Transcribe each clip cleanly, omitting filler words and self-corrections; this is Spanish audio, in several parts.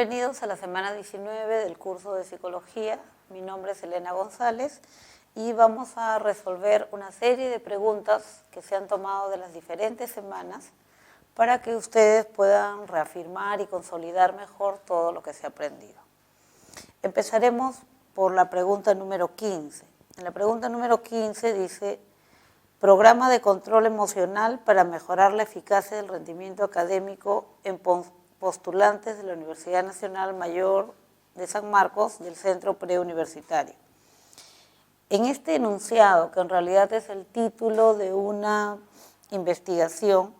Bienvenidos a la semana 19 del curso de Psicología. Mi nombre es Elena González y vamos a resolver una serie de preguntas que se han tomado de las diferentes semanas para que ustedes puedan reafirmar y consolidar mejor todo lo que se ha aprendido. Empezaremos por la pregunta número 15. En la pregunta número 15 dice: programa de control emocional para mejorar la eficacia del rendimiento académico en postulantes de la Universidad Nacional Mayor de San Marcos del Centro Preuniversitario. En este enunciado, que en realidad es el título de una investigación,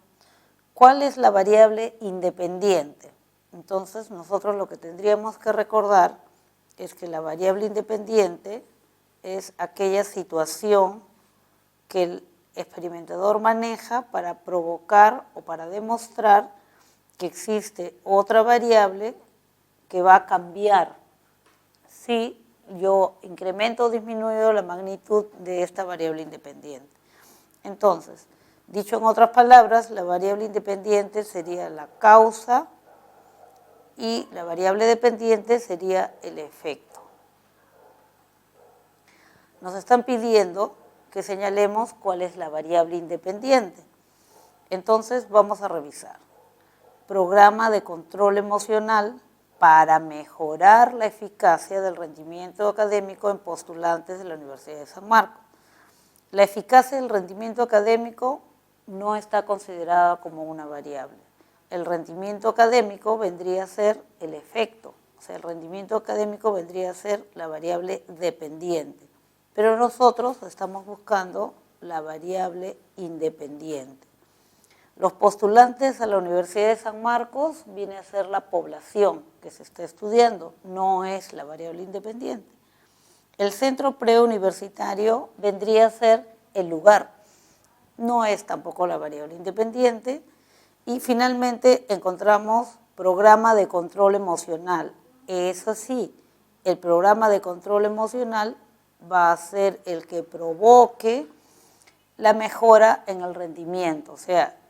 ¿cuál es la variable independiente? Entonces, nosotros lo que tendríamos que recordar es que la variable independiente es aquella situación que el experimentador maneja para provocar o para demostrar que existe otra variable que va a cambiar si yo incremento o disminuyo la magnitud de esta variable independiente. Entonces, dicho en otras palabras, la variable independiente sería la causa y la variable dependiente sería el efecto. Nos están pidiendo que señalemos cuál es la variable independiente. Entonces, vamos a revisar. Programa de control emocional para mejorar la eficacia del rendimiento académico en postulantes de la Universidad de San Marcos. La eficacia del rendimiento académico no está considerada como una variable. El rendimiento académico vendría a ser el efecto, o sea, el rendimiento académico vendría a ser la variable dependiente, pero nosotros estamos buscando la variable independiente. Los postulantes a la Universidad de San Marcos viene a ser la población que se está estudiando, no es la variable independiente. El centro preuniversitario vendría a ser el lugar, no es tampoco la variable independiente. Y finalmente encontramos programa de control emocional. Es así, el programa de control emocional va a ser el que provoque la mejora en el rendimiento, o sea,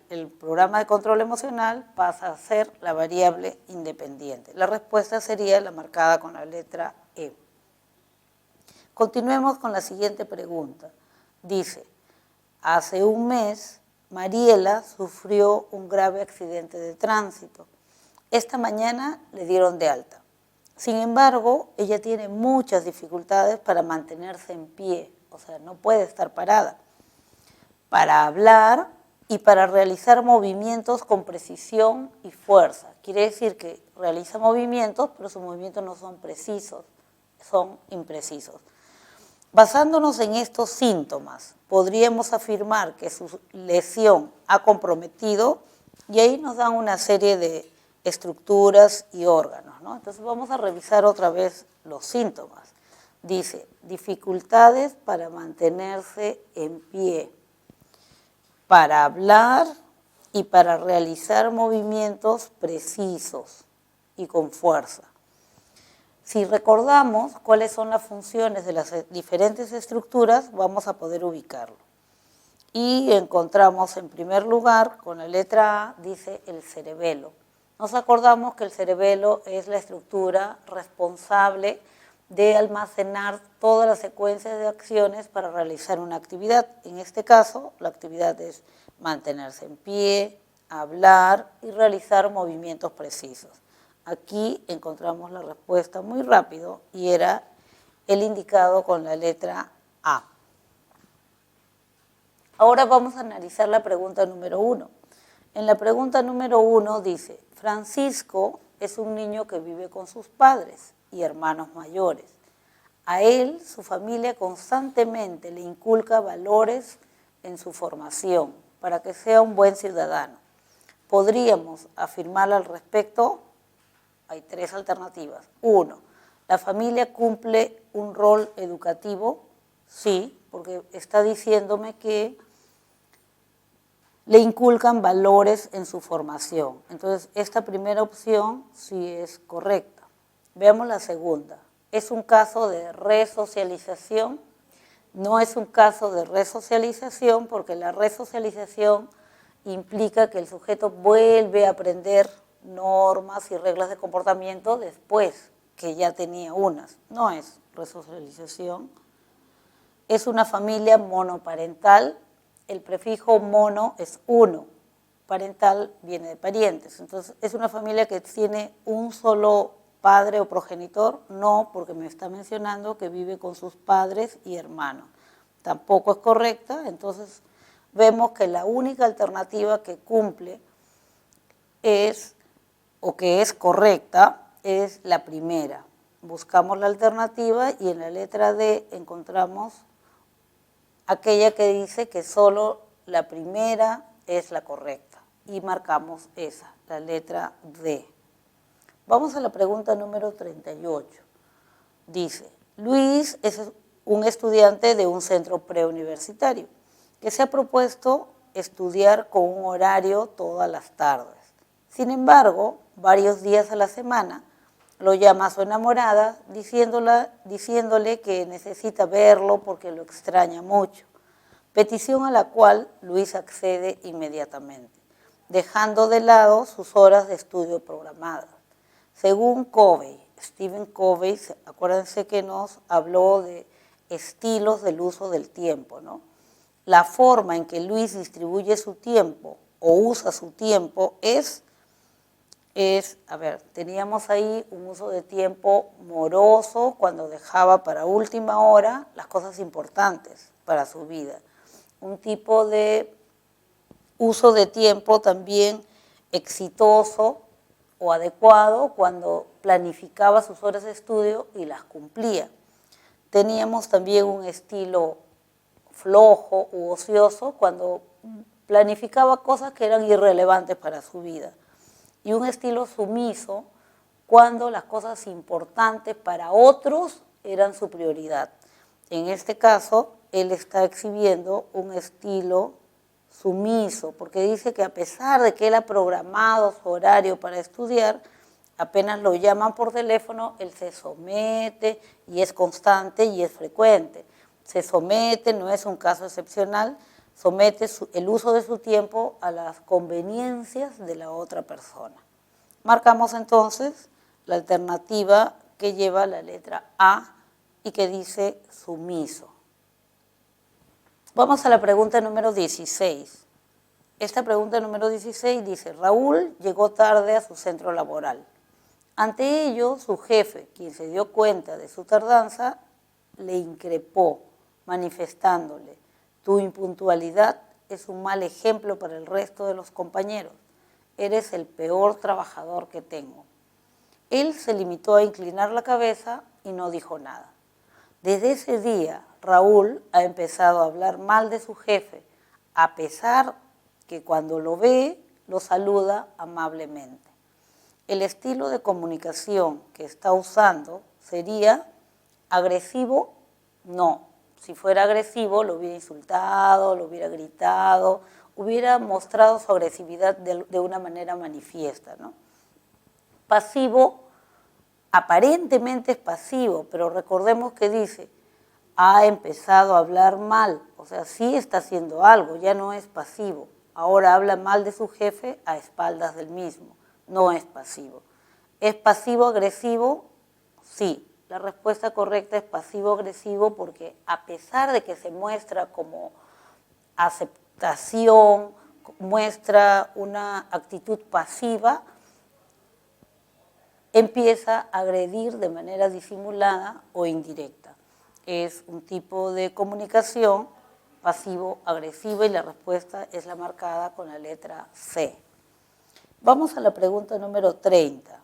el programa de control emocional pasa a ser la variable independiente. La respuesta sería la marcada con la letra E. Continuemos con la siguiente pregunta. Dice: hace un mes Mariela sufrió un grave accidente de tránsito. Esta mañana le dieron de alta. Sin embargo, ella tiene muchas dificultades para mantenerse en pie, o sea, no puede estar parada, para hablar y para realizar movimientos con precisión y fuerza. Quiere decir que realiza movimientos, pero sus movimientos no son precisos, son imprecisos. Basándonos en estos síntomas, podríamos afirmar que su lesión ha comprometido, y ahí nos dan una serie de estructuras y órganos, ¿no? Entonces vamos a revisar otra vez los síntomas. Dice: dificultades para mantenerse en pie, para hablar y para realizar movimientos precisos y con fuerza. Si recordamos cuáles son las funciones de las diferentes estructuras, vamos a poder ubicarlo. Y encontramos en primer lugar, con la letra A, dice el cerebelo. Nos acordamos que el cerebelo es la estructura responsable de almacenar todas las secuencias de acciones para realizar una actividad. En este caso, la actividad es mantenerse en pie, hablar y realizar movimientos precisos. Aquí encontramos la respuesta muy rápido y era el indicado con la letra A. Ahora vamos a analizar la pregunta número 1. En la pregunta número 1 dice: Francisco es un niño que vive con sus padres y hermanos mayores. A él, su familia constantemente le inculca valores en su formación para que sea un buen ciudadano. Podríamos afirmar al respecto. Hay tres alternativas. 1, ¿la familia cumple un rol educativo? Sí, porque está diciéndome que le inculcan valores en su formación. Entonces, esta primera opción sí es correcta. Veamos la segunda. ¿Es un caso de resocialización? No es un caso de resocialización, porque la resocialización implica que el sujeto vuelve a aprender normas y reglas de comportamiento después que ya tenía unas. No es resocialización. Es una familia monoparental. El prefijo mono es uno. Parental viene de parientes. Entonces, ¿es una familia que tiene un solo padre o progenitor? No, porque me está mencionando que vive con sus padres y hermanos. Tampoco es correcta. Entonces, vemos que la única alternativa que cumple es, o que es correcta, es la primera. Buscamos la alternativa y en la letra D encontramos aquella que dice que solo la primera es la correcta y marcamos esa, la letra D. Vamos a la pregunta número 38. Dice, Luis es un estudiante de un centro preuniversitario que se ha propuesto estudiar con un horario todas las tardes. Sin embargo, varios días a la semana lo llama a su enamorada diciéndole que necesita verlo porque lo extraña mucho, petición a la cual Luis accede inmediatamente, dejando de lado sus horas de estudio programadas. Según Covey, Stephen Covey, acuérdense que nos habló de estilos del uso del tiempo, ¿no? La forma en que Luis distribuye su tiempo o usa su tiempo es, a ver, teníamos ahí un uso de tiempo moroso cuando dejaba para última hora las cosas importantes para su vida. Un tipo de uso de tiempo también exitoso o adecuado cuando planificaba sus horas de estudio y las cumplía. Teníamos también un estilo flojo u ocioso cuando planificaba cosas que eran irrelevantes para su vida. Y un estilo sumiso cuando las cosas importantes para otros eran su prioridad. En este caso, él está exhibiendo un estilo sumiso, porque dice que a pesar de que él ha programado su horario para estudiar, apenas lo llaman por teléfono, él se somete y es constante y es frecuente. Se somete, no es un caso excepcional, somete el uso de su tiempo a las conveniencias de la otra persona. Marcamos entonces la alternativa que lleva la letra A y que dice sumiso. Vamos a la pregunta número 16. Esta pregunta número 16 dice, Raúl llegó tarde a su centro laboral. Ante ello, su jefe, quien se dio cuenta de su tardanza, le increpó, manifestándole, tu impuntualidad es un mal ejemplo para el resto de los compañeros. Eres el peor trabajador que tengo. Él se limitó a inclinar la cabeza y no dijo nada. Desde ese día, Raúl ha empezado a hablar mal de su jefe, a pesar que cuando lo ve, lo saluda amablemente. El estilo de comunicación que está usando sería agresivo, no. Si fuera agresivo, lo hubiera insultado, lo hubiera gritado, hubiera mostrado su agresividad de una manera manifiesta, ¿no? Pasivo, aparentemente es pasivo, pero recordemos que dice, ha empezado a hablar mal, o sea, sí está haciendo algo, ya no es pasivo. Ahora habla mal de su jefe a espaldas del mismo, no es pasivo. ¿Es pasivo-agresivo? Sí. La respuesta correcta es pasivo-agresivo porque a pesar de que se muestra como aceptación, muestra una actitud pasiva, empieza a agredir de manera disimulada o indirecta. Es un tipo de comunicación pasivo-agresiva y la respuesta es la marcada con la letra C. Vamos a la pregunta número 30.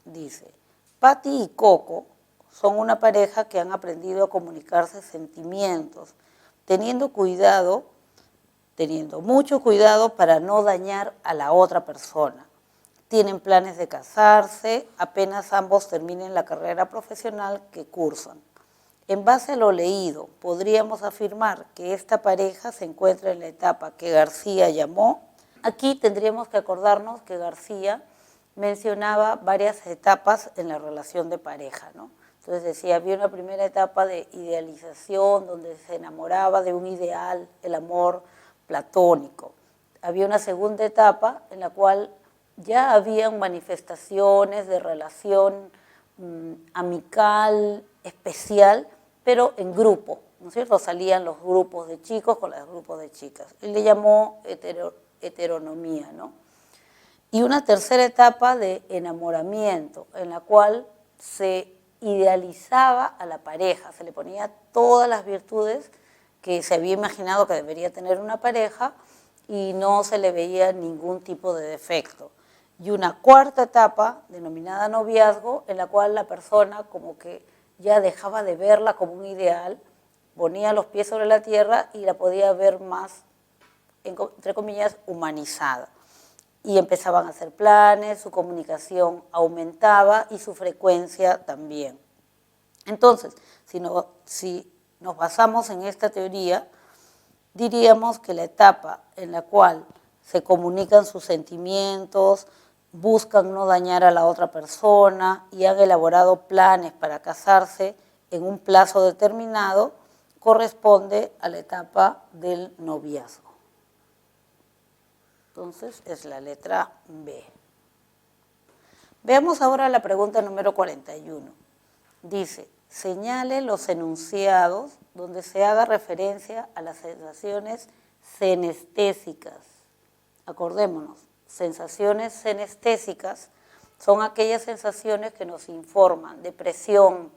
Dice, Patti y Coco son una pareja que han aprendido a comunicarse sentimientos, teniendo mucho cuidado para no dañar a la otra persona. Tienen planes de casarse, apenas ambos terminen la carrera profesional que cursan. En base a lo leído, podríamos afirmar que esta pareja se encuentra en la etapa que García llamó. Aquí tendríamos que acordarnos que García mencionaba varias etapas en la relación de pareja, ¿no? Entonces decía, había una primera etapa de idealización, donde se enamoraba de un ideal, el amor platónico. Había una segunda etapa en la cual ya habían manifestaciones de relación amical, especial, pero en grupo, ¿no es cierto? Salían los grupos de chicos con los grupos de chicas. Él le llamó heteronomía, ¿no? Y una tercera etapa de enamoramiento, en la cual se idealizaba a la pareja, se le ponía todas las virtudes que se había imaginado que debería tener una pareja y no se le veía ningún tipo de defecto. Y una cuarta etapa, denominada noviazgo, en la cual la persona como que ya dejaba de verla como un ideal, ponía los pies sobre la tierra y la podía ver más, entre comillas, humanizada. Y empezaban a hacer planes, su comunicación aumentaba y su frecuencia también. Entonces, si nos basamos en esta teoría, diríamos que la etapa en la cual se comunican sus sentimientos, buscan no dañar a la otra persona y han elaborado planes para casarse en un plazo determinado, corresponde a la etapa del noviazgo. Entonces, es la letra B. Veamos ahora la pregunta número 41. Dice, señale los enunciados donde se haga referencia a las sensaciones senestésicas. Acordémonos, sensaciones senestésicas son aquellas sensaciones que nos informan de presión,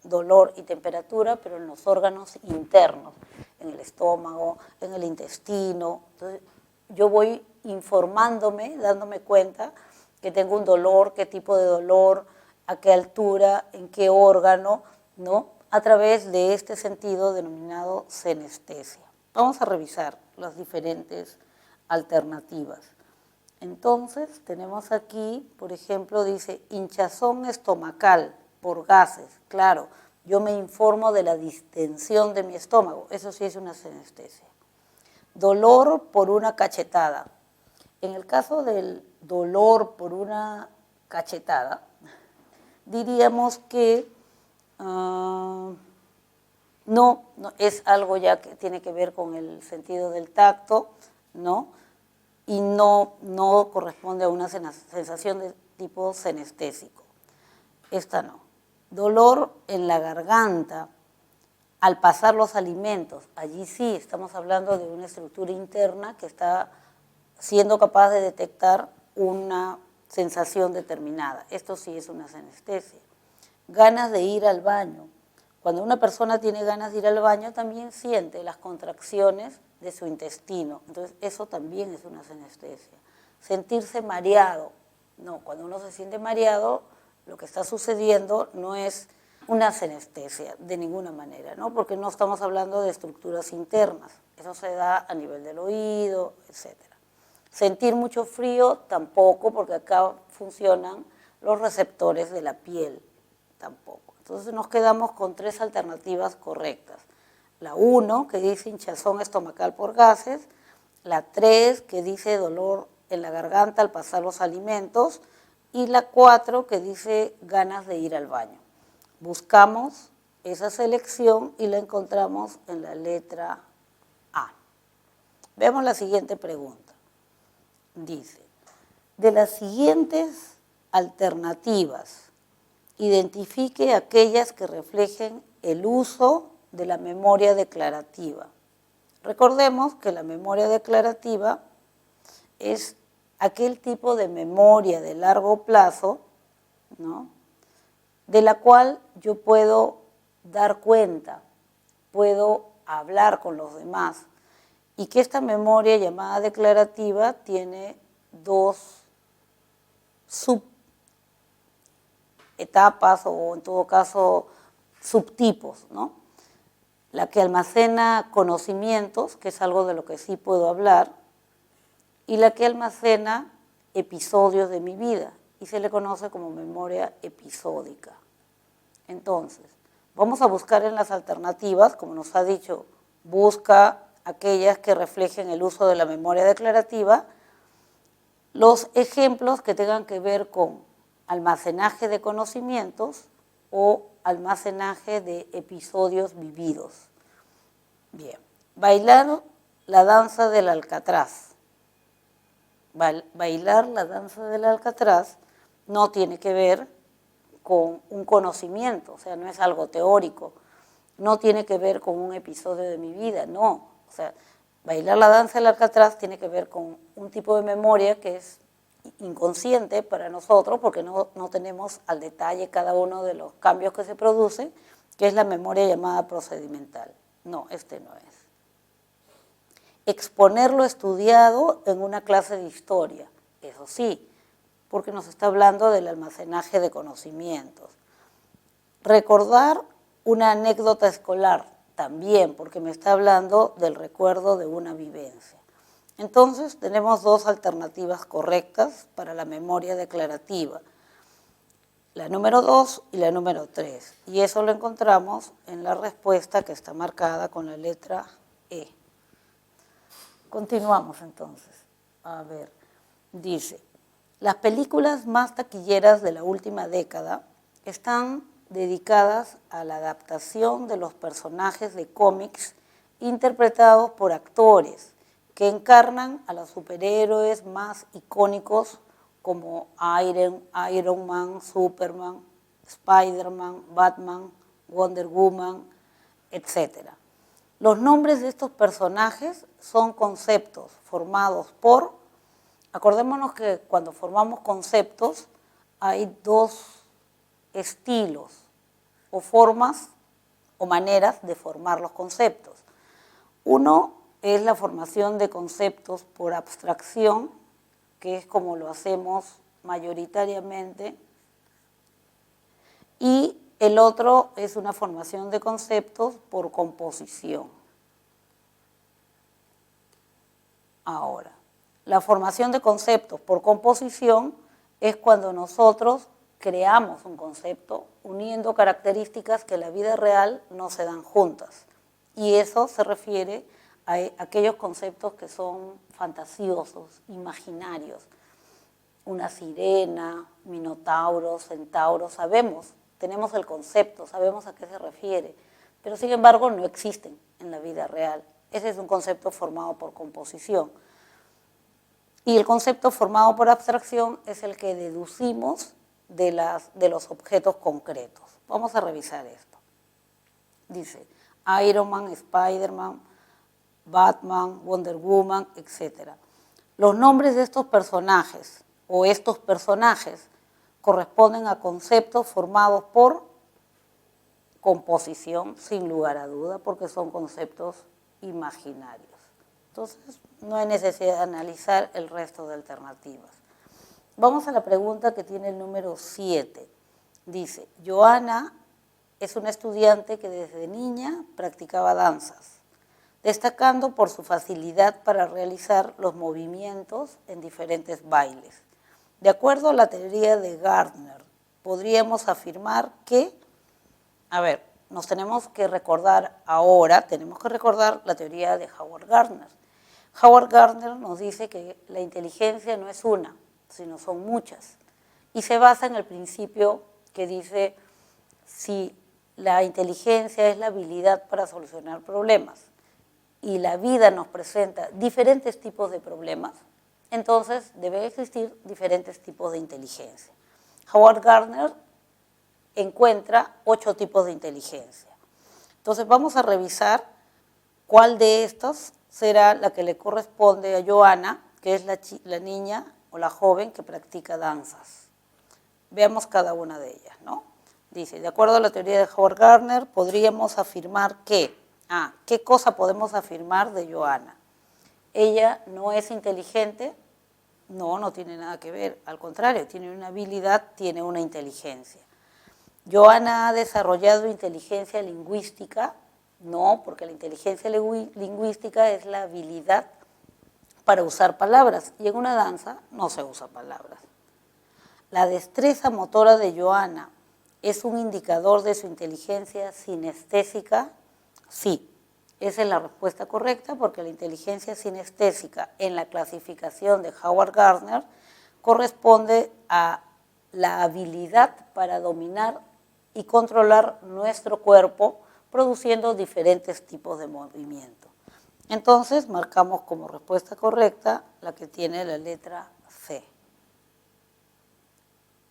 dolor y temperatura, pero en los órganos internos, en el estómago, en el intestino. Entonces, yo voy informándome, dándome cuenta que tengo un dolor, qué tipo de dolor, a qué altura, en qué órgano, ¿no? A través de este sentido denominado senestesia. Vamos a revisar las diferentes alternativas. Entonces, tenemos aquí, por ejemplo, dice hinchazón estomacal por gases. Claro, yo me informo de la distensión de mi estómago, eso sí es una senestesia. Dolor por una cachetada. En el caso del dolor por una cachetada, diríamos que no es algo ya que tiene que ver con el sentido del tacto, ¿no? Y no corresponde a una sensación de tipo senestésico. Esta no. Dolor en la garganta al pasar los alimentos. Allí sí estamos hablando de una estructura interna que está siendo capaz de detectar una sensación determinada. Esto sí es una senestesia. Ganas de ir al baño. Cuando una persona tiene ganas de ir al baño, también siente las contracciones de su intestino. Entonces, eso también es una senestesia. Sentirse mareado. No, cuando uno se siente mareado, lo que está sucediendo no es una senestesia de ninguna manera, ¿no? Porque no estamos hablando de estructuras internas. Eso se da a nivel del oído, etc. Sentir mucho frío tampoco, porque acá funcionan los receptores de la piel, tampoco. Entonces nos quedamos con tres alternativas correctas. La 1, que dice hinchazón estomacal por gases. La 3, que dice dolor en la garganta al pasar los alimentos. Y la 4, que dice ganas de ir al baño. Buscamos esa selección y la encontramos en la letra A. Veamos la siguiente pregunta. Dice, de las siguientes alternativas, identifique aquellas que reflejen el uso de la memoria declarativa. Recordemos que la memoria declarativa es aquel tipo de memoria de largo plazo, ¿no?, de la cual yo puedo dar cuenta, puedo hablar con los demás, y que esta memoria llamada declarativa tiene dos subetapas o en todo caso subtipos, ¿no? La que almacena conocimientos, que es algo de lo que sí puedo hablar, y la que almacena episodios de mi vida, y se le conoce como memoria episódica. Entonces, vamos a buscar en las alternativas, como nos ha dicho, busca aquellas que reflejen el uso de la memoria declarativa, los ejemplos que tengan que ver con almacenaje de conocimientos o almacenaje de episodios vividos. Bien, bailar la danza del Alcatraz. Bailar la danza del Alcatraz no tiene que ver con un conocimiento, o sea, no es algo teórico, no tiene que ver con un episodio de mi vida, no. O sea, bailar la danza del Alcatraz tiene que ver con un tipo de memoria que es inconsciente para nosotros, porque no tenemos al detalle cada uno de los cambios que se producen, que es la memoria llamada procedimental. No, este no es. Exponer lo estudiado en una clase de historia, eso sí, porque nos está hablando del almacenaje de conocimientos. Recordar una anécdota escolar, también, porque me está hablando del recuerdo de una vivencia. Entonces, tenemos dos alternativas correctas para la memoria declarativa, la número 2 y la número 3, y eso lo encontramos en la respuesta que está marcada con la letra E. Continuamos entonces. A ver, dice, las películas más taquilleras de la última década están dedicadas a la adaptación de los personajes de cómics interpretados por actores que encarnan a los superhéroes más icónicos como Iron Man, Superman, Spider-Man, Batman, Wonder Woman, etc. Los nombres de estos personajes son conceptos formados por, acordémonos que cuando formamos conceptos hay dos estilos o formas o maneras de formar los conceptos. Uno es la formación de conceptos por abstracción, que es como lo hacemos mayoritariamente, y el otro es una formación de conceptos por composición. Ahora, la formación de conceptos por composición es cuando nosotros creamos un concepto uniendo características que en la vida real no se dan juntas. Y eso se refiere a aquellos conceptos que son fantasiosos, imaginarios. Una sirena, minotauro, centauro, sabemos, tenemos el concepto, sabemos a qué se refiere, pero sin embargo no existen en la vida real. Ese es un concepto formado por composición. Y el concepto formado por abstracción es el que deducimos de los objetos concretos. Vamos a revisar esto. Dice, Iron Man, Spider-Man, Batman, Wonder Woman, etc. Los nombres de estos personajes o estos personajes corresponden a conceptos formados por composición, sin lugar a duda, porque son conceptos imaginarios. Entonces, no hay necesidad de analizar el resto de alternativas. Vamos a la pregunta que tiene el número 7. Dice, Joana es una estudiante que desde niña practicaba danzas, destacando por su facilidad para realizar los movimientos en diferentes bailes. De acuerdo a la teoría de Gardner, podríamos afirmar que, nos tenemos que recordar ahora, tenemos que recordar la teoría de Howard Gardner. Howard Gardner nos dice que la inteligencia no es una, sino son muchas. Y se basa en el principio que dice, si la inteligencia es la habilidad para solucionar problemas y la vida nos presenta diferentes tipos de problemas, entonces debe existir diferentes tipos de inteligencia. Howard Gardner encuentra 8 tipos de inteligencia. Entonces vamos a revisar cuál de estos será la que le corresponde a Joana, que es la niña o la joven que practica danzas. Veamos cada una de ellas, ¿no? Dice, de acuerdo a la teoría de Howard Gardner, podríamos afirmar que, ¿qué cosa podemos afirmar de Joana? Ella no es inteligente, no tiene nada que ver, al contrario, tiene una habilidad, tiene una inteligencia. Joana ha desarrollado inteligencia lingüística, no, porque la inteligencia lingüística es la habilidad para usar palabras, y en una danza no se usa palabras. La destreza motora de Joana es un indicador de su inteligencia sinestésica, sí. Esa es la respuesta correcta, porque la inteligencia sinestésica en la clasificación de Howard Gardner corresponde a la habilidad para dominar y controlar nuestro cuerpo, produciendo diferentes tipos de movimiento. Entonces marcamos como respuesta correcta la que tiene la letra C.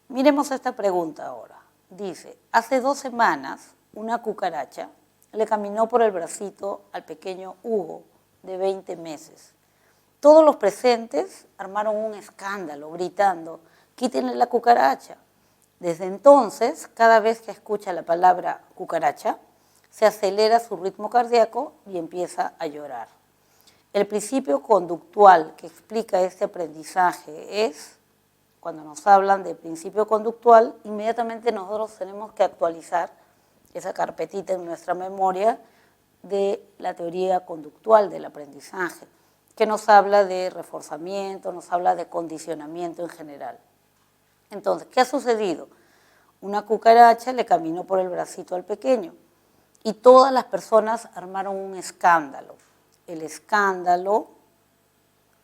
Miremos esta pregunta ahora. Dice, hace 2 semanas una cucaracha le caminó por el bracito al pequeño Hugo, de 20 meses. Todos los presentes armaron un escándalo, gritando, quítenle la cucaracha. Desde entonces, cada vez que escucha la palabra cucaracha, se acelera su ritmo cardíaco y empieza a llorar. El principio conductual que explica este aprendizaje es, cuando nos hablan de principio conductual, inmediatamente nosotros tenemos que actualizar esa carpetita en nuestra memoria de la teoría conductual del aprendizaje, que nos habla de reforzamiento, nos habla de condicionamiento en general. Entonces, ¿qué ha sucedido? Una cucaracha le caminó por el bracito al pequeño y todas las personas armaron un escándalo. El escándalo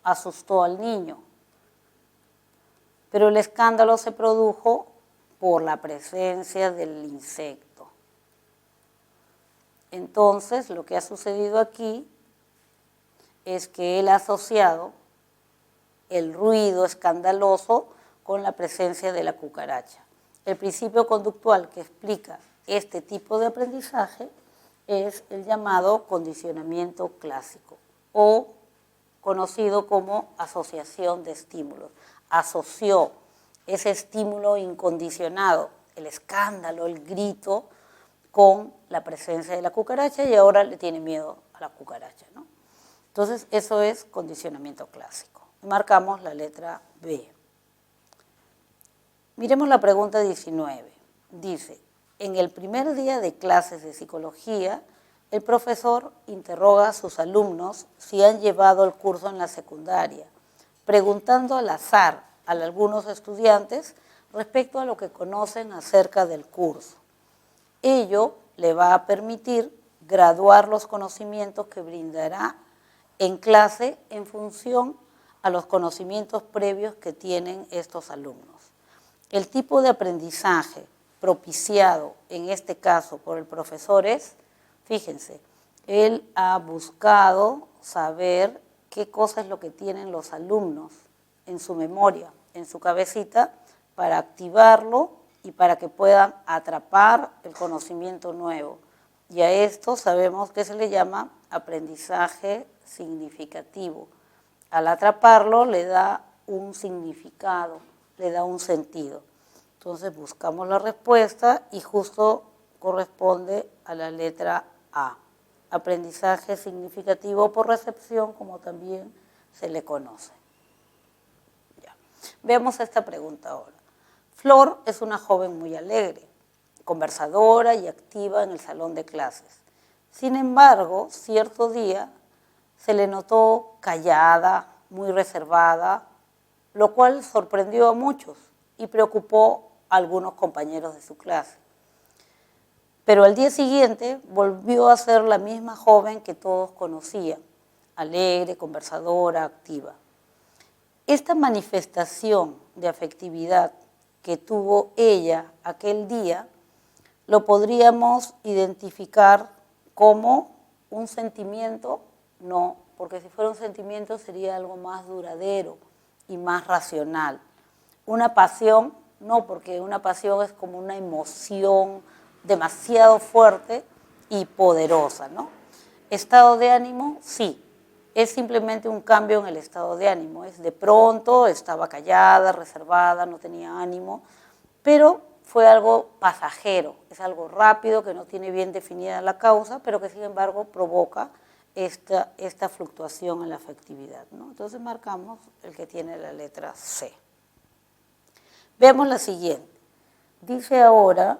asustó al niño, pero el escándalo se produjo por la presencia del insecto. Entonces, lo que ha sucedido aquí es que él ha asociado el ruido escandaloso con la presencia de la cucaracha. El principio conductual que explica este tipo de aprendizaje es el llamado condicionamiento clásico o conocido como asociación de estímulos. Asoció ese estímulo incondicionado, el escándalo, el grito, con la presencia de la cucaracha y ahora le tiene miedo a la cucaracha, ¿no? Entonces, eso es condicionamiento clásico. Marcamos la letra B. Miremos la pregunta 19. Dice, en el primer día de clases de psicología, el profesor interroga a sus alumnos si han llevado el curso en la secundaria, preguntando al azar a algunos estudiantes respecto a lo que conocen acerca del curso. Ello le va a permitir graduar los conocimientos que brindará en clase en función a los conocimientos previos que tienen estos alumnos. El tipo de aprendizaje propiciado en este caso por el profesor es, fíjense, él ha buscado saber qué cosa es lo que tienen los alumnos en su memoria, en su cabecita, para activarlo y para que puedan atrapar el conocimiento nuevo. Y a esto sabemos que se le llama aprendizaje significativo. Al atraparlo le da un significado, le da un sentido. Entonces buscamos la respuesta y justo corresponde a la letra A. Aprendizaje significativo por recepción, como también se le conoce. Ya. Veamos esta pregunta ahora. Flor es una joven muy alegre, conversadora y activa en el salón de clases. Sin embargo, cierto día se le notó callada, muy reservada, lo cual sorprendió a muchos y preocupó a algunos compañeros de su clase. Pero al día siguiente volvió a ser la misma joven que todos conocían, alegre, conversadora, activa. Esta manifestación de afectividad que tuvo ella aquel día lo podríamos identificar como un sentimiento, no, porque si fuera un sentimiento sería algo más duradero y más racional. Una pasión, no, porque una pasión es como una emoción demasiado fuerte y poderosa, ¿no? Estado de ánimo, sí, es simplemente un cambio en el estado de ánimo, es de pronto, estaba callada, reservada, no tenía ánimo, pero fue algo pasajero, es algo rápido que no tiene bien definida la causa, pero que sin embargo provoca esta fluctuación en la afectividad, ¿no? Entonces marcamos el que tiene la letra C. Veamos la siguiente. Dice ahora,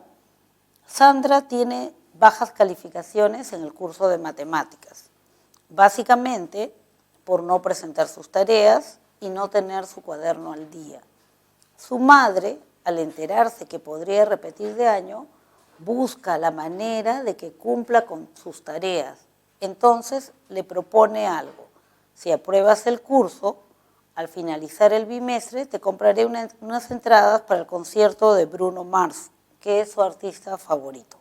Sandra tiene bajas calificaciones en el curso de matemáticas, básicamente por no presentar sus tareas y no tener su cuaderno al día. Su madre, al enterarse que podría repetir de año, busca la manera de que cumpla con sus tareas. Entonces le propone algo. Si apruebas el curso, al finalizar el bimestre te compraré unas entradas para el concierto de Bruno Mars, que es su artista favorito.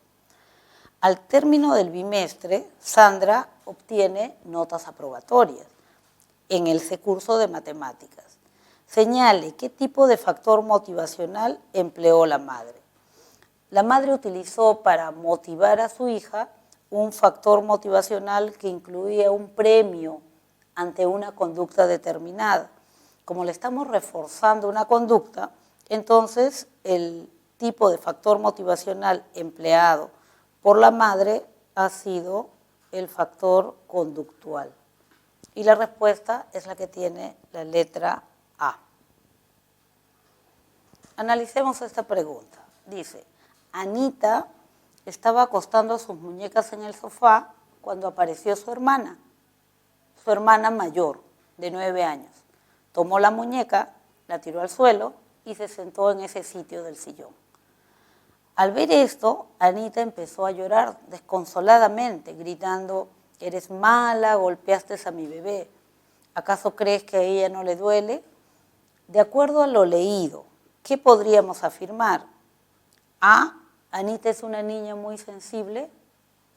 Al término del bimestre, Sandra obtiene notas aprobatorias en ese curso de matemáticas. Señale qué tipo de factor motivacional empleó la madre. La madre utilizó para motivar a su hija un factor motivacional que incluía un premio ante una conducta determinada. Como le estamos reforzando una conducta, entonces el tipo de factor motivacional empleado por la madre ha sido el factor conductual. Y la respuesta es la que tiene la letra A. Analicemos esta pregunta. Dice, Anita estaba acostando sus muñecas en el sofá cuando apareció su hermana mayor, de 9 años. Tomó la muñeca, la tiró al suelo y se sentó en ese sitio del sillón. Al ver esto, Anita empezó a llorar desconsoladamente, gritando, «Eres mala, golpeaste a mi bebé. ¿Acaso crees que a ella no le duele?» De acuerdo a lo leído, ¿qué podríamos afirmar? A, Anita es una niña muy sensible.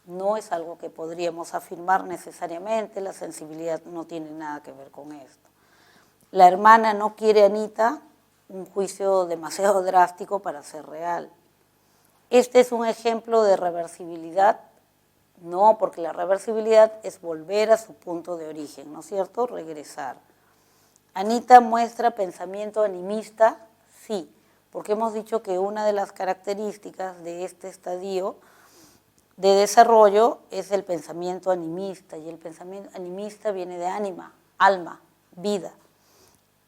No es algo que podríamos afirmar necesariamente, la sensibilidad no tiene nada que ver con esto. La hermana no quiere a Anita, un juicio demasiado drástico para ser real. ¿Este es un ejemplo de reversibilidad? No, porque la reversibilidad es volver a su punto de origen, ¿no es cierto? Regresar. ¿Anita muestra pensamiento animista? Sí, porque hemos dicho que una de las características de este estadio de desarrollo es el pensamiento animista, y el pensamiento animista viene de ánima, alma, vida.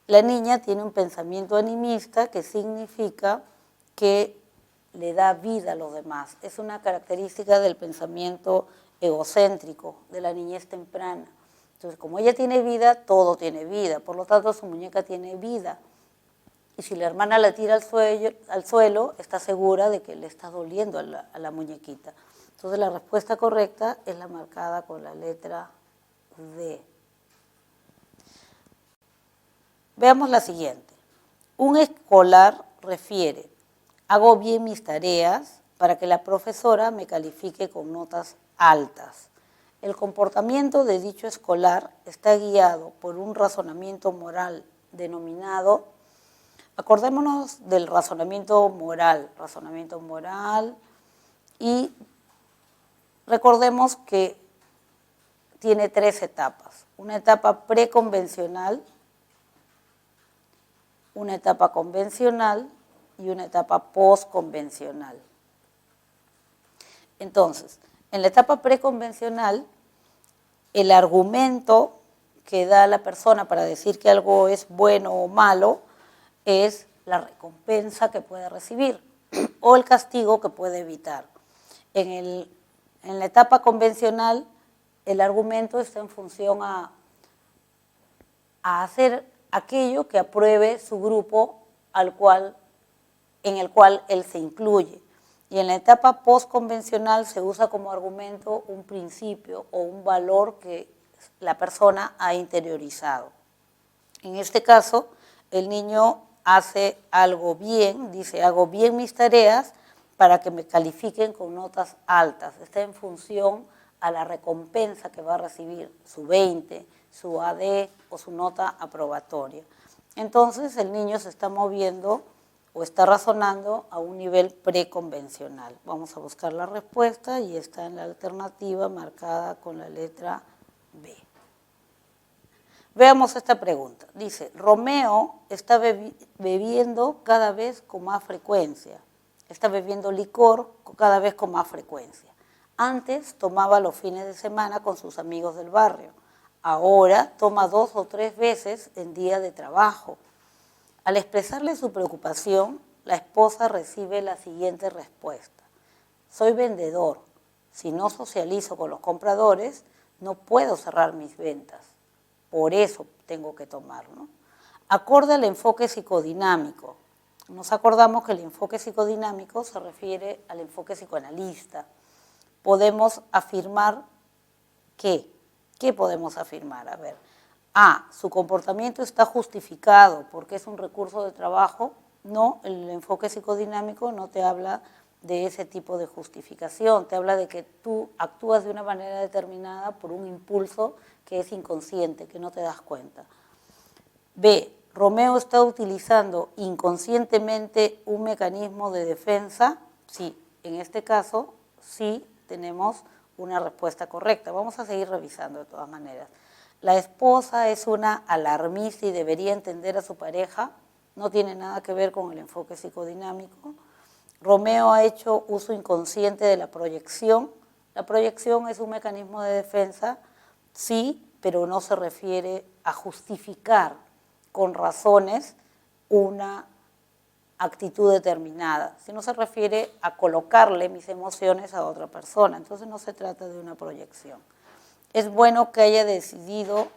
La niña tiene un pensamiento animista que significa que le da vida a los demás. Es una característica del pensamiento egocéntrico, de la niñez temprana. Entonces, como ella tiene vida, todo tiene vida, por lo tanto su muñeca tiene vida. Y si la hermana la tira al suelo, está segura de que le está doliendo a la muñequita. Entonces la respuesta correcta es la marcada con la letra D. Veamos la siguiente. Un escolar refiere, hago bien mis tareas para que la profesora me califique con notas altas. El comportamiento de dicho escolar está guiado por un razonamiento moral denominado, acordémonos del razonamiento moral y recordemos que tiene 3 etapas, una etapa preconvencional, una etapa convencional y una etapa postconvencional. Entonces, en la etapa preconvencional, el argumento que da la persona para decir que algo es bueno o malo es la recompensa que puede recibir o el castigo que puede evitar. En la etapa convencional, el argumento está en función a hacer aquello que apruebe su grupo en el cual él se incluye. Y en la etapa postconvencional se usa como argumento un principio o un valor que la persona ha interiorizado. En este caso, el niño hace algo bien, dice, hago bien mis tareas para que me califiquen con notas altas. Está en función a la recompensa que va a recibir, su 20, su AD o su nota aprobatoria. Entonces, el niño se está moviendo o está razonando a un nivel preconvencional. Vamos a buscar la respuesta y está en la alternativa marcada con la letra B. Veamos esta pregunta. Dice, Romeo está bebiendo cada vez con más frecuencia. Está bebiendo licor cada vez con más frecuencia. Antes tomaba los fines de semana con sus amigos del barrio. Ahora toma 2 o 3 veces en día de trabajo. Al expresarle su preocupación, la esposa recibe la siguiente respuesta. Soy vendedor. Si no socializo con los compradores, no puedo cerrar mis ventas. Por eso tengo que tomar, ¿no? Acorde al enfoque psicodinámico. Nos acordamos que el enfoque psicodinámico se refiere al enfoque psicoanalista. Podemos afirmar que, ¿qué podemos afirmar? A ver, A, su comportamiento está justificado porque es un recurso de trabajo. No, el enfoque psicodinámico no te habla de ese tipo de justificación, te habla de que tú actúas de una manera determinada por un impulso que es inconsciente, que no te das cuenta. B. Romeo está utilizando inconscientemente un mecanismo de defensa. Sí, en este caso sí tenemos una respuesta correcta. Vamos a seguir revisando de todas maneras. La esposa es una alarmista y debería entender a su pareja. No tiene nada que ver con el enfoque psicodinámico. Romeo ha hecho uso inconsciente de la proyección. La proyección es un mecanismo de defensa, sí, pero no se refiere a justificar con razones una actitud determinada, sino se refiere a colocarle mis emociones a otra persona. Entonces no se trata de una proyección. Es bueno que haya decidido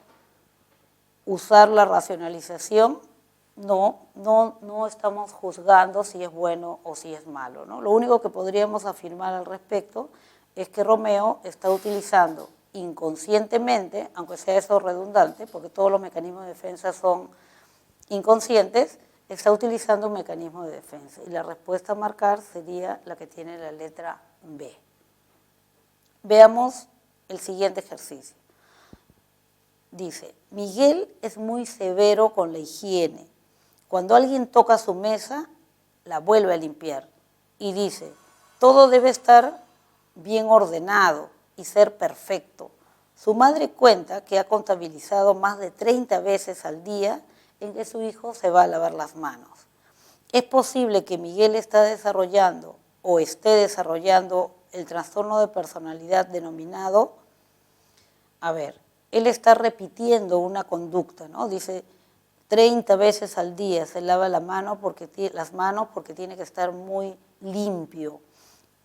usar la racionalización. No estamos juzgando si es bueno o si es malo, ¿no? Lo único que podríamos afirmar al respecto es que Romeo está utilizando inconscientemente, aunque sea eso redundante, porque todos los mecanismos de defensa son inconscientes, está utilizando un mecanismo de defensa. Y la respuesta a marcar sería la que tiene la letra B. Veamos el siguiente ejercicio. Dice, Miguel es muy severo con la higiene. Cuando alguien toca su mesa, la vuelve a limpiar. Y dice, todo debe estar bien ordenado y ser perfecto. Su madre cuenta que ha contabilizado más de 30 veces al día en que su hijo se va a lavar las manos. Es posible que Miguel está desarrollando o esté desarrollando el trastorno de personalidad denominado, él está repitiendo una conducta, ¿no? Dice, 30 veces al día se lava las manos porque tiene que estar muy limpio.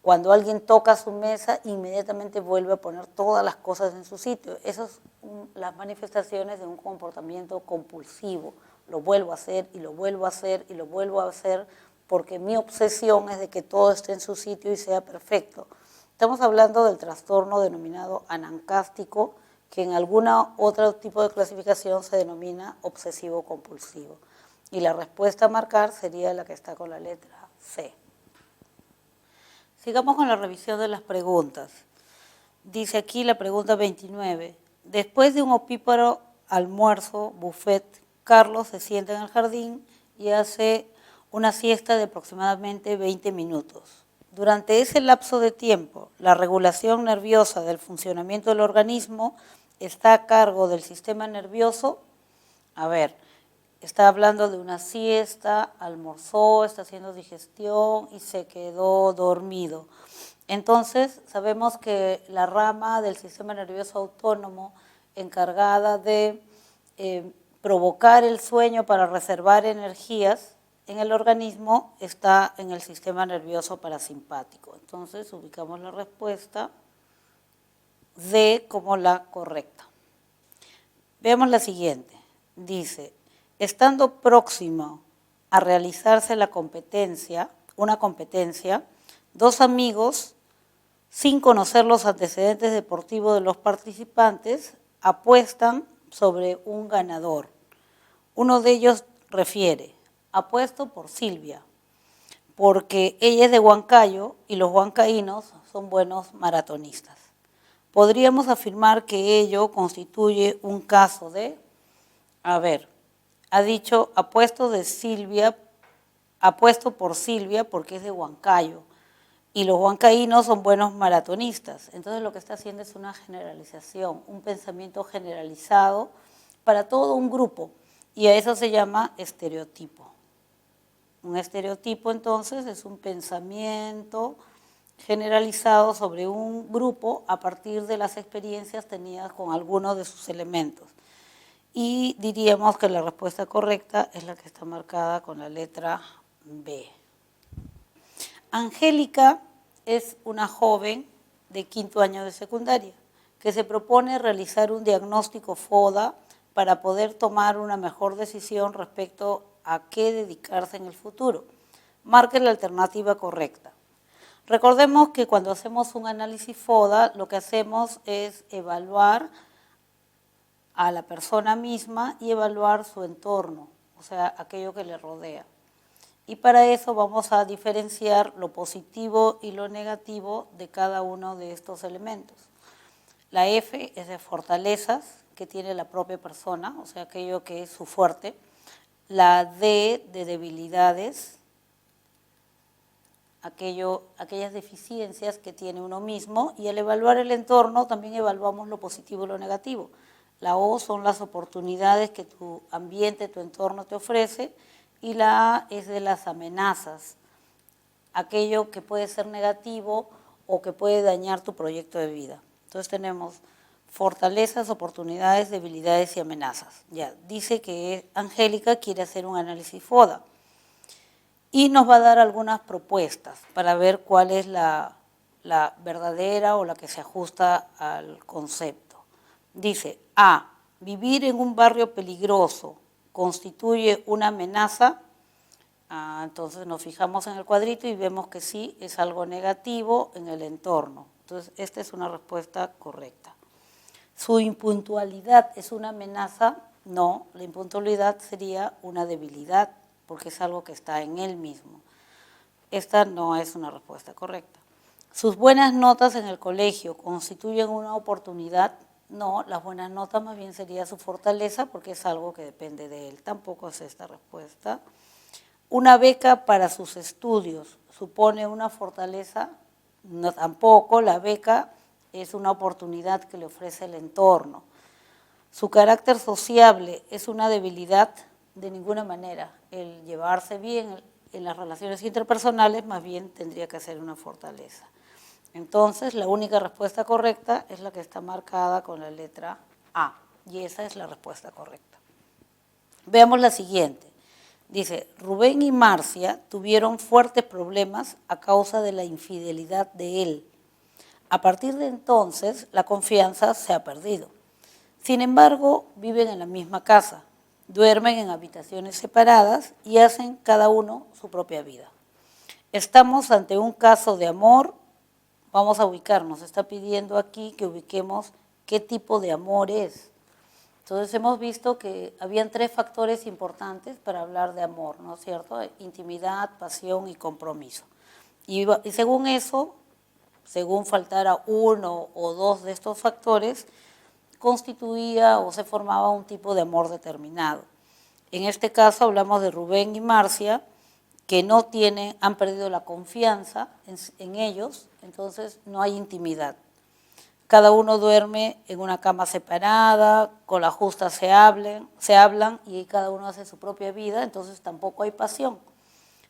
Cuando alguien toca su mesa, inmediatamente vuelve a poner todas las cosas en su sitio. Esas son las manifestaciones de un comportamiento compulsivo. Lo vuelvo a hacer y lo vuelvo a hacer y lo vuelvo a hacer porque mi obsesión es de que todo esté en su sitio y sea perfecto. Estamos hablando del trastorno denominado anancástico, que en alguna otro tipo de clasificación se denomina obsesivo-compulsivo. Y la respuesta a marcar sería la que está con la letra C. Sigamos con la revisión de las preguntas. Dice aquí la pregunta 29. Después de un opíparo almuerzo, buffet, Carlos se sienta en el jardín y hace una siesta de aproximadamente 20 minutos. Durante ese lapso de tiempo, la regulación nerviosa del funcionamiento del organismo está a cargo del sistema nervioso. Está hablando de una siesta, almorzó, está haciendo digestión y se quedó dormido. Entonces, sabemos que la rama del sistema nervioso autónomo encargada de provocar el sueño para reservar energías en el organismo está en el sistema nervioso parasimpático. Entonces, ubicamos la respuesta D como la correcta. Veamos la siguiente. Dice, estando próximo a realizarse una competencia, dos amigos, sin conocer los antecedentes deportivos de los participantes, apuestan sobre un ganador. Uno de ellos refiere, apuesto por Silvia, porque ella es de Huancayo y los huancaínos son buenos maratonistas. Podríamos afirmar que ello constituye un caso de, ha dicho apuesto por Silvia porque es de Huancayo y los huancaínos son buenos maratonistas. Entonces lo que está haciendo es una generalización, un pensamiento generalizado para todo un grupo y a eso se llama estereotipo. Un estereotipo entonces es un pensamiento generalizado sobre un grupo a partir de las experiencias tenidas con algunos de sus elementos. Y diríamos que la respuesta correcta es la que está marcada con la letra B. Angélica es una joven de 5º año de secundaria que se propone realizar un diagnóstico FODA para poder tomar una mejor decisión respecto a qué dedicarse en el futuro. Marque la alternativa correcta. Recordemos que cuando hacemos un análisis FODA, lo que hacemos es evaluar a la persona misma y evaluar su entorno, o sea, aquello que le rodea. Y para eso vamos a diferenciar lo positivo y lo negativo de cada uno de estos elementos. La F es de fortalezas que tiene la propia persona, o sea, aquello que es su fuerte. La D de debilidades, aquellas deficiencias que tiene uno mismo, y al evaluar el entorno también evaluamos lo positivo y lo negativo. La O son las oportunidades que tu ambiente, tu entorno te ofrece, y la A es de las amenazas, aquello que puede ser negativo o que puede dañar tu proyecto de vida. Entonces tenemos fortalezas, oportunidades, debilidades y amenazas. Ya, dice que Angélica quiere hacer un análisis FODA y nos va a dar algunas propuestas para ver cuál es la verdadera o la que se ajusta al concepto. Dice, A, vivir en un barrio peligroso constituye una amenaza. Entonces nos fijamos en el cuadrito y vemos que sí, es algo negativo en el entorno. Entonces esta es una respuesta correcta. ¿Su impuntualidad es una amenaza? No, la impuntualidad sería una debilidad, porque es algo que está en él mismo. Esta no es una respuesta correcta. ¿Sus buenas notas en el colegio constituyen una oportunidad? No, las buenas notas más bien sería su fortaleza, porque es algo que depende de él. Tampoco es esta respuesta. ¿Una beca para sus estudios supone una fortaleza? No, tampoco. La beca es una oportunidad que le ofrece el entorno. ¿Su carácter sociable es una debilidad? De ninguna manera. El llevarse bien en las relaciones interpersonales más bien tendría que ser una fortaleza. Entonces, la única respuesta correcta es la que está marcada con la letra A, y esa es la respuesta correcta. Veamos la siguiente. Dice, Rubén y Marcia tuvieron fuertes problemas a causa de la infidelidad de él. A partir de entonces, la confianza se ha perdido. Sin embargo, viven en la misma casa, duermen en habitaciones separadas y hacen cada uno su propia vida. Estamos ante un caso de amor. Vamos a ubicarnos. Está pidiendo aquí que ubiquemos qué tipo de amor es. Entonces hemos visto que habían 3 factores importantes para hablar de amor, ¿no es cierto? Intimidad, pasión y compromiso. Y según eso, según faltara uno o 2 de estos factores, constituía o se formaba un tipo de amor determinado. En este caso hablamos de Rubén y Marcia, que no han perdido la confianza en ellos, entonces no hay intimidad. Cada uno duerme en una cama separada, con la justa se hablan y cada uno hace su propia vida, entonces tampoco hay pasión.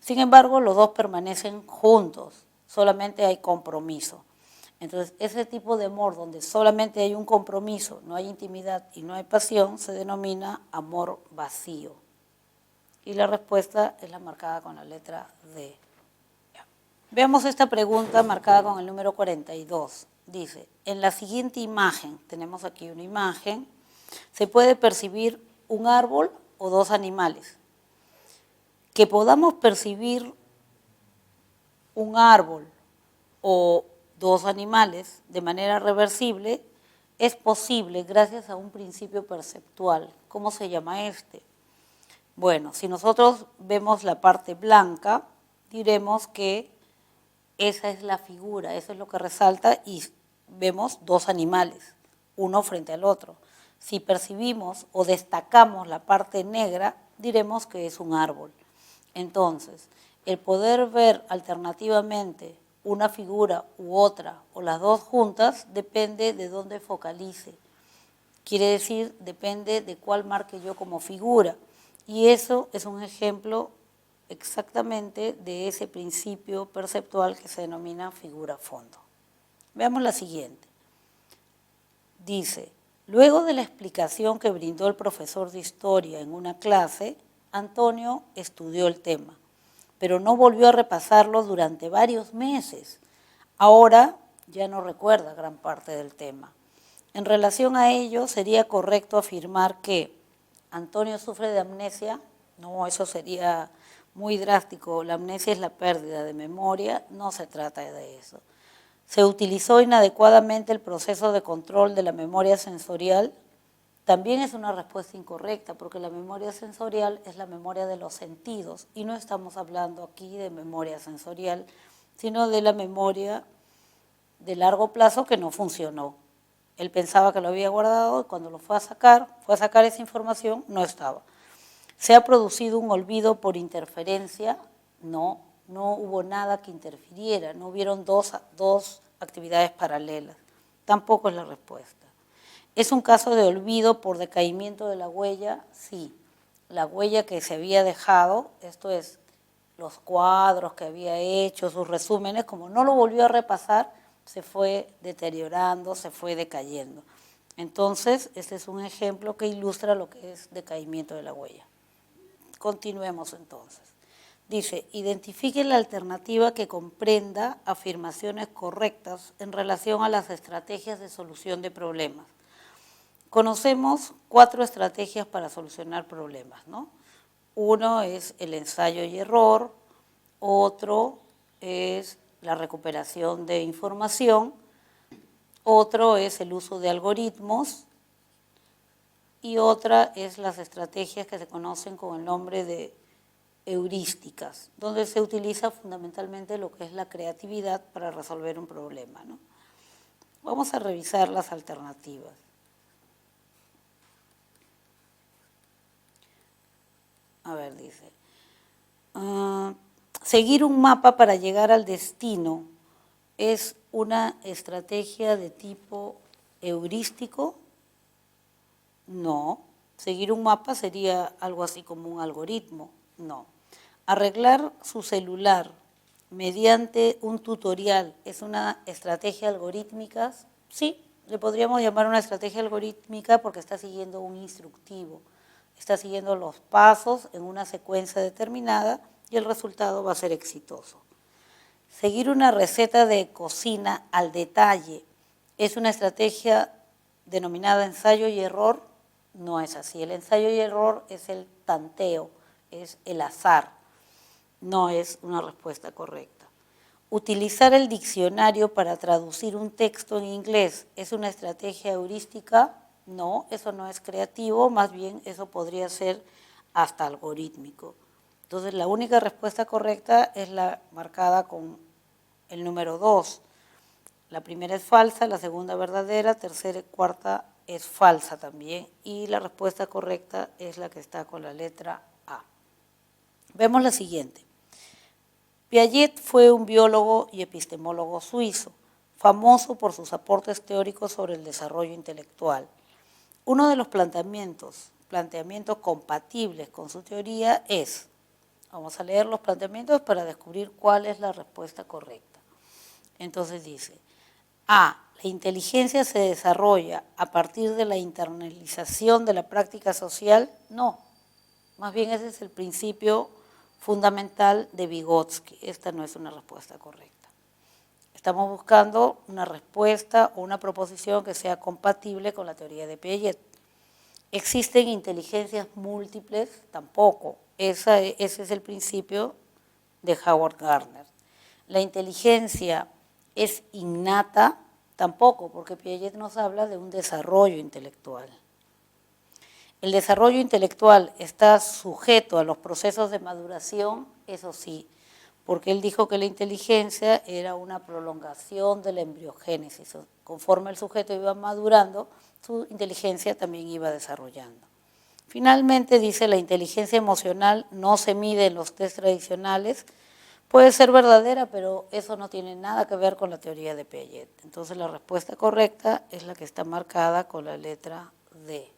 Sin embargo, los dos permanecen juntos, solamente hay compromiso. Entonces, ese tipo de amor donde solamente hay un compromiso, no hay intimidad y no hay pasión, se denomina amor vacío. Y la respuesta es la marcada con la letra D. Veamos esta pregunta marcada con el número 42. Dice, en la siguiente imagen, tenemos aquí una imagen, se puede percibir un árbol o 2 animales. Que podamos percibir un árbol o 2 animales de manera reversible es posible gracias a un principio perceptual. ¿Cómo se llama este? Bueno, si nosotros vemos la parte blanca, diremos que esa es la figura, eso es lo que resalta y vemos 2 animales, uno frente al otro. Si percibimos o destacamos la parte negra, diremos que es un árbol. Entonces, el poder ver alternativamente una figura u otra o las 2 juntas depende de dónde focalice. Quiere decir, depende de cuál marque yo como figura. Y eso es un ejemplo exactamente de ese principio perceptual que se denomina figura-fondo. Veamos la siguiente. Dice, luego de la explicación que brindó el profesor de historia en una clase, Antonio estudió el tema, pero no volvió a repasarlo durante varios meses. Ahora ya no recuerda gran parte del tema. En relación a ello, ¿sería correcto afirmar que Antonio sufre de amnesia? No, eso sería muy drástico. La amnesia es la pérdida de memoria, no se trata de eso. ¿Se utilizó inadecuadamente el proceso de control de la memoria sensorial? También es una respuesta incorrecta, porque la memoria sensorial es la memoria de los sentidos, y no estamos hablando aquí de memoria sensorial, sino de la memoria de largo plazo que no funcionó. Él pensaba que lo había guardado y cuando lo fue a sacar esa información, no estaba. ¿Se ha producido un olvido por interferencia? No, no hubo nada que interfiriera, no hubieron dos actividades paralelas. Tampoco es la respuesta. ¿Es un caso de olvido por decaimiento de la huella? Sí. La huella que se había dejado, esto es, los cuadros que había hecho, sus resúmenes, como no lo volvió a repasar, se fue deteriorando, se fue decayendo. Entonces, este es un ejemplo que ilustra lo que es decaimiento de la huella. Continuemos entonces. Dice, identifique la alternativa que comprenda afirmaciones correctas en relación a las estrategias de solución de problemas. Conocemos 4 estrategias para solucionar problemas, ¿no? Uno es el ensayo y error, otro es la recuperación de información, otro es el uso de algoritmos y otra es las estrategias que se conocen con el nombre de heurísticas, donde se utiliza fundamentalmente lo que es la creatividad para resolver un problema, ¿no? Vamos a revisar las alternativas. A ver, dice, seguir un mapa para llegar al destino es una estrategia de tipo heurístico. No. Seguir un mapa sería algo así como un algoritmo. No. Arreglar su celular mediante un tutorial es una estrategia algorítmica. Sí, le podríamos llamar una estrategia algorítmica porque está siguiendo un instructivo. Está siguiendo los pasos en una secuencia determinada y el resultado va a ser exitoso. Seguir una receta de cocina al detalle es una estrategia denominada ensayo y error. No es así. El ensayo y error es el tanteo, es el azar. No es una respuesta correcta. Utilizar el diccionario para traducir un texto en inglés es una estrategia heurística. No, eso no es creativo, más bien eso podría ser hasta algorítmico. Entonces, la única respuesta correcta es la marcada con el número 2. La primera es falsa, la segunda verdadera, tercera y cuarta es falsa también. Y la respuesta correcta es la que está con la letra A. Vemos la siguiente. Piaget fue un biólogo y epistemólogo suizo, famoso por sus aportes teóricos sobre el desarrollo intelectual. Uno de los planteamientos compatibles con su teoría es, vamos a leer los planteamientos para descubrir cuál es la respuesta correcta. Entonces dice, A, la inteligencia se desarrolla a partir de la internalización de la práctica social. No, más bien ese es el principio fundamental de Vygotsky. Esta no es una respuesta correcta. Estamos buscando una respuesta o una proposición que sea compatible con la teoría de Piaget. ¿Existen inteligencias múltiples? Tampoco. Ese es el principio de Howard Gardner. ¿La inteligencia es innata? Tampoco, porque Piaget nos habla de un desarrollo intelectual. ¿El desarrollo intelectual está sujeto a los procesos de maduración? Eso sí, porque él dijo que la inteligencia era una prolongación de la embriogénesis. Conforme el sujeto iba madurando, su inteligencia también iba desarrollando. Finalmente dice, la inteligencia emocional no se mide en los test tradicionales. Puede ser verdadera, pero eso no tiene nada que ver con la teoría de Piaget. Entonces la respuesta correcta es la que está marcada con la letra D.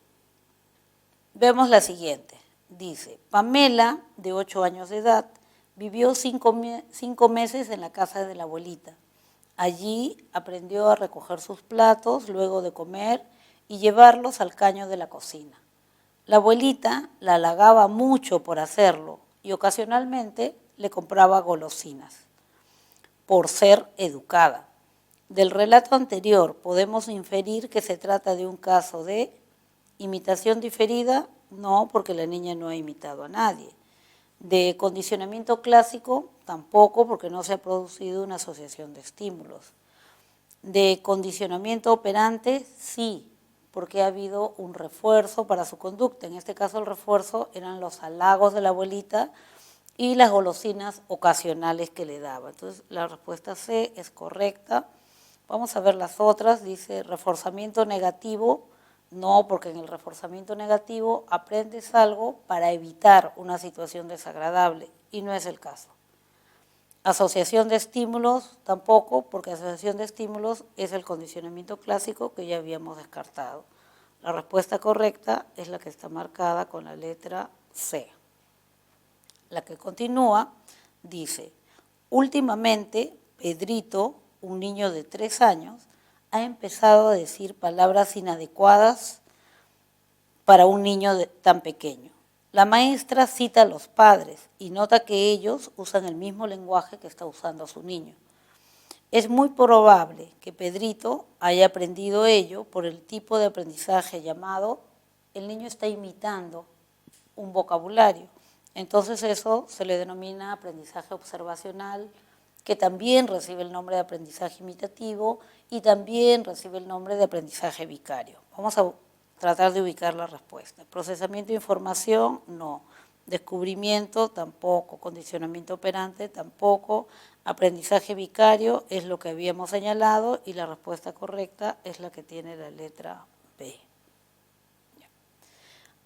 Vemos la siguiente. Dice, Pamela, de 8 años de edad, vivió 5 meses en la casa de la abuelita. Allí aprendió a recoger sus platos luego de comer y llevarlos al caño de la cocina. La abuelita la halagaba mucho por hacerlo y ocasionalmente le compraba golosinas, por ser educada. Del relato anterior podemos inferir que se trata de un caso de imitación diferida. No, porque la niña no ha imitado a nadie. De condicionamiento clásico, tampoco, porque no se ha producido una asociación de estímulos. De condicionamiento operante, sí, porque ha habido un refuerzo para su conducta. En este caso el refuerzo eran los halagos de la abuelita y las golosinas ocasionales que le daba. Entonces la respuesta C es correcta. Vamos a ver las otras. Dice reforzamiento negativo. No, porque en el reforzamiento negativo aprendes algo para evitar una situación desagradable y no es el caso. Asociación de estímulos tampoco, porque asociación de estímulos es el condicionamiento clásico que ya habíamos descartado. La respuesta correcta es la que está marcada con la letra C. La que continúa dice, últimamente Pedrito, un niño de 3 años, ha empezado a decir palabras inadecuadas para un niño tan pequeño. La maestra cita a los padres y nota que ellos usan el mismo lenguaje que está usando su niño. Es muy probable que Pedrito haya aprendido ello por el tipo de aprendizaje llamado, el niño está imitando un vocabulario. Entonces eso se le denomina aprendizaje observacional, que también recibe el nombre de aprendizaje imitativo y también recibe el nombre de aprendizaje vicario. Vamos a tratar de ubicar la respuesta. Procesamiento de información, no. Descubrimiento, tampoco. Condicionamiento operante, tampoco. Aprendizaje vicario es lo que habíamos señalado y la respuesta correcta es la que tiene la letra B.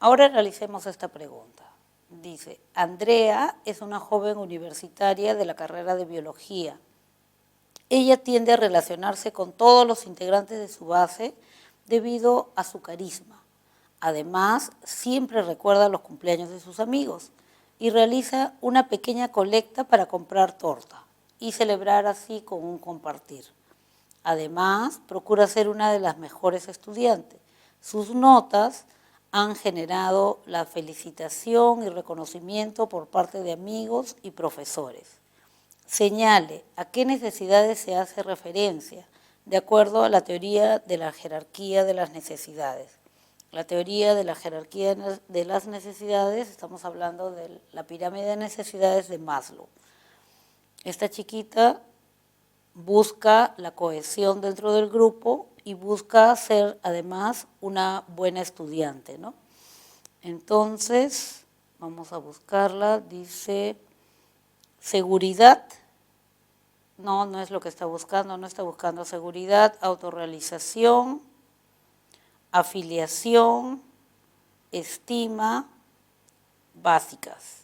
Ahora realicemos esta pregunta. Dice, Andrea es una joven universitaria de la carrera de biología. Ella tiende a relacionarse con todos los integrantes de su base debido a su carisma. Además, siempre recuerda los cumpleaños de sus amigos y realiza una pequeña colecta para comprar torta y celebrar así con un compartir. Además, procura ser una de las mejores estudiantes. Sus notas han generado la felicitación y reconocimiento por parte de amigos y profesores. Señale a qué necesidades se hace referencia de acuerdo a la teoría de la jerarquía de las necesidades. La teoría de la jerarquía de las necesidades, estamos hablando de la pirámide de necesidades de Maslow. Esta chiquita busca la cohesión dentro del grupo y busca ser además una buena estudiante, ¿no? Entonces, vamos a buscarla, dice seguridad. No, no es lo que está buscando, no está buscando seguridad, autorrealización, afiliación, estima, básicas.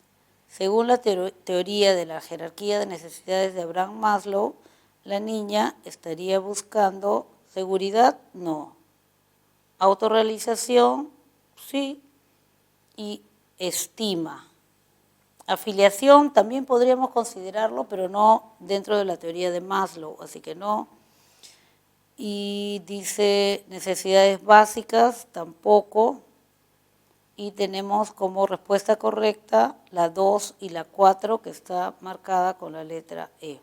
Según la teoría de la jerarquía de necesidades de Abraham Maslow, la niña estaría buscando seguridad, no. Autorrealización, sí. Y estima. Afiliación también podríamos considerarlo, pero no dentro de la teoría de Maslow, así que no. Y dice necesidades básicas, tampoco. Y tenemos como respuesta correcta la 2 y la 4, que está marcada con la letra E.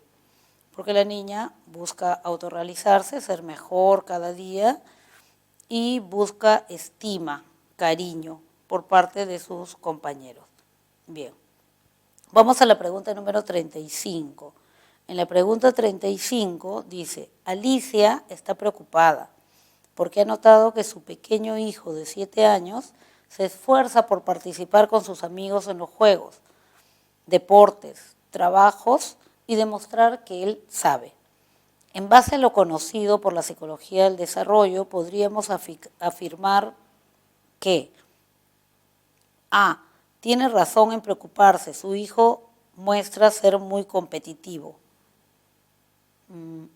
Porque la niña busca autorrealizarse, ser mejor cada día y busca estima, cariño por parte de sus compañeros. Bien. Vamos a la pregunta número 35. En la pregunta 35 dice, Alicia está preocupada porque ha notado que su pequeño hijo de 7 años se esfuerza por participar con sus amigos en los juegos, deportes, trabajos y demostrar que él sabe. En base a lo conocido por la psicología del desarrollo, podríamos afirmar que A. Tiene razón en preocuparse, su hijo muestra ser muy competitivo.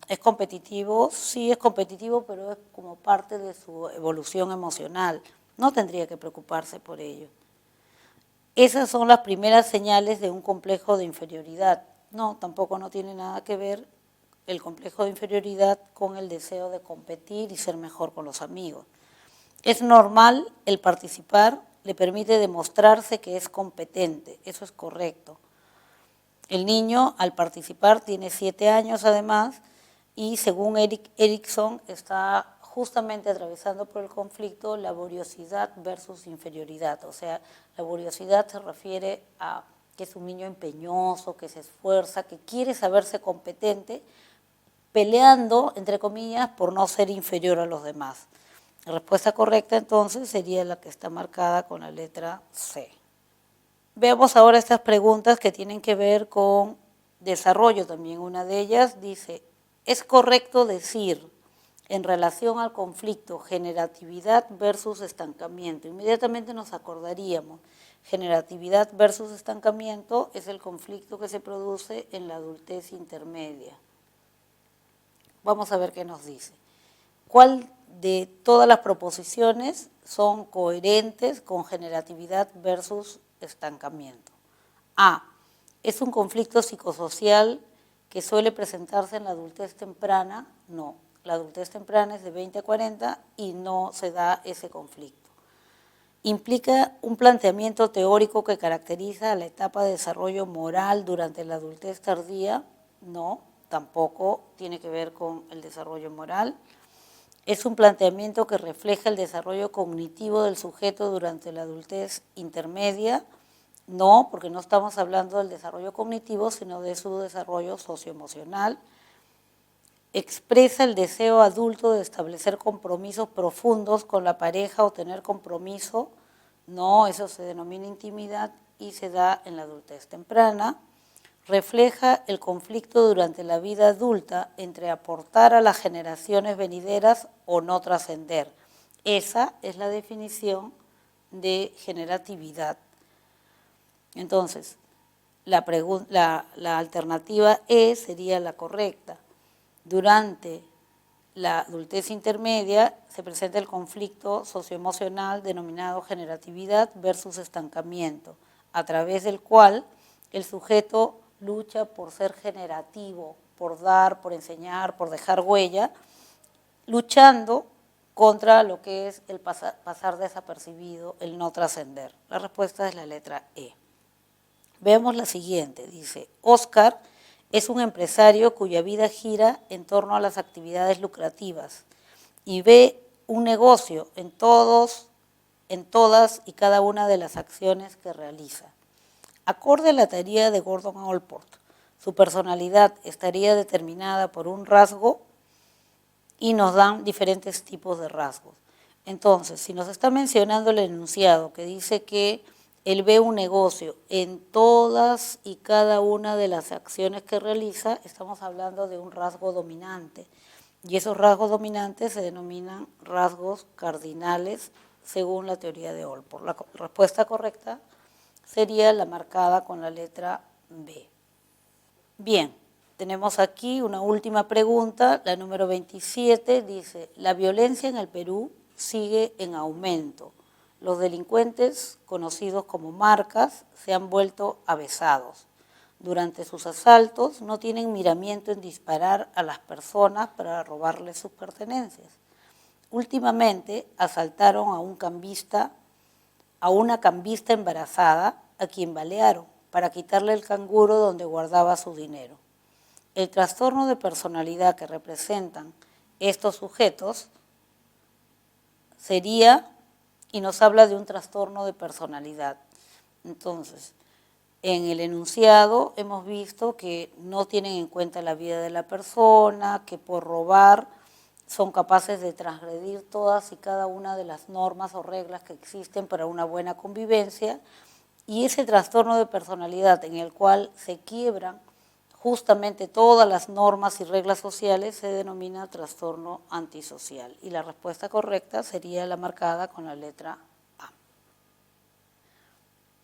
¿Es competitivo? Sí, es competitivo, pero es como parte de su evolución emocional. No tendría que preocuparse por ello. Esas son las primeras señales de un complejo de inferioridad. No, tampoco no tiene nada que ver el complejo de inferioridad con el deseo de competir y ser mejor con los amigos. Es normal el participar, le permite demostrarse que es competente, eso es correcto. El niño al participar tiene 7 años además y según Erikson está justamente atravesando por el conflicto laboriosidad versus inferioridad. O sea, laboriosidad se refiere a que es un niño empeñoso, que se esfuerza, que quiere saberse competente, peleando, entre comillas, por no ser inferior a los demás. La respuesta correcta entonces sería la que está marcada con la letra C. Veamos ahora estas preguntas que tienen que ver con desarrollo también. Una de ellas dice, ¿es correcto decir en relación al conflicto generatividad versus estancamiento? Inmediatamente nos acordaríamos, generatividad versus estancamiento es el conflicto que se produce en la adultez intermedia. Vamos a ver qué nos dice. ¿Cuál de todas las proposiciones son coherentes con generatividad versus estancamiento? A. ¿Es un conflicto psicosocial que suele presentarse en la adultez temprana? No. La adultez temprana es de 20 a 40 y no se da ese conflicto. ¿Implica un planteamiento teórico que caracteriza a la etapa de desarrollo moral durante la adultez tardía? No, tampoco tiene que ver con el desarrollo moral. ¿Es un planteamiento que refleja el desarrollo cognitivo del sujeto durante la adultez intermedia? No, porque no estamos hablando del desarrollo cognitivo, sino de su desarrollo socioemocional. ¿Expresa el deseo adulto de establecer compromisos profundos con la pareja o tener compromiso? No, eso se denomina intimidad y se da en la adultez temprana. ¿Refleja el conflicto durante la vida adulta entre aportar a las generaciones venideras o no trascender? Esa es la definición de generatividad. Entonces, la alternativa E sería la correcta. Durante la adultez intermedia se presenta el conflicto socioemocional denominado generatividad versus estancamiento, a través del cual el sujeto lucha por ser generativo, por dar, por enseñar, por dejar huella, luchando contra lo que es el pasar desapercibido, el no trascender. La respuesta es la letra E. Veamos la siguiente, dice, Oscar es un empresario cuya vida gira en torno a las actividades lucrativas y ve un negocio en todas y cada una de las acciones que realiza. Acorde a la teoría de Gordon Allport, su personalidad estaría determinada por un rasgo y nos dan diferentes tipos de rasgos. Entonces, si nos está mencionando el enunciado que dice que él ve un negocio en todas y cada una de las acciones que realiza, estamos hablando de un rasgo dominante. Y esos rasgos dominantes se denominan rasgos cardinales según la teoría de Allport. La respuesta correcta sería la marcada con la letra B. Bien, tenemos aquí una última pregunta, la número 27, dice, la violencia en el Perú sigue en aumento. Los delincuentes, conocidos como marcas, se han vuelto avesados. Durante sus asaltos no tienen miramiento en disparar a las personas para robarles sus pertenencias. Últimamente asaltaron a una cambista embarazada a quien balearon para quitarle el canguro donde guardaba su dinero. El trastorno de personalidad que representan estos sujetos sería, y nos habla de un trastorno de personalidad. Entonces, en el enunciado hemos visto que no tienen en cuenta la vida de la persona, que por robar son capaces de transgredir todas y cada una de las normas o reglas que existen para una buena convivencia, y ese trastorno de personalidad en el cual se quiebran justamente todas las normas y reglas sociales se denomina trastorno antisocial. Y la respuesta correcta sería la marcada con la letra A.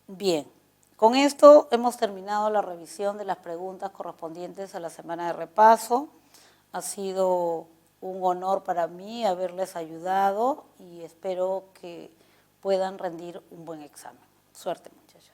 Bien, con esto hemos terminado la revisión de las preguntas correspondientes a la semana de repaso. Ha sido un honor para mí haberles ayudado y espero que puedan rendir un buen examen. Suerte, muchachos.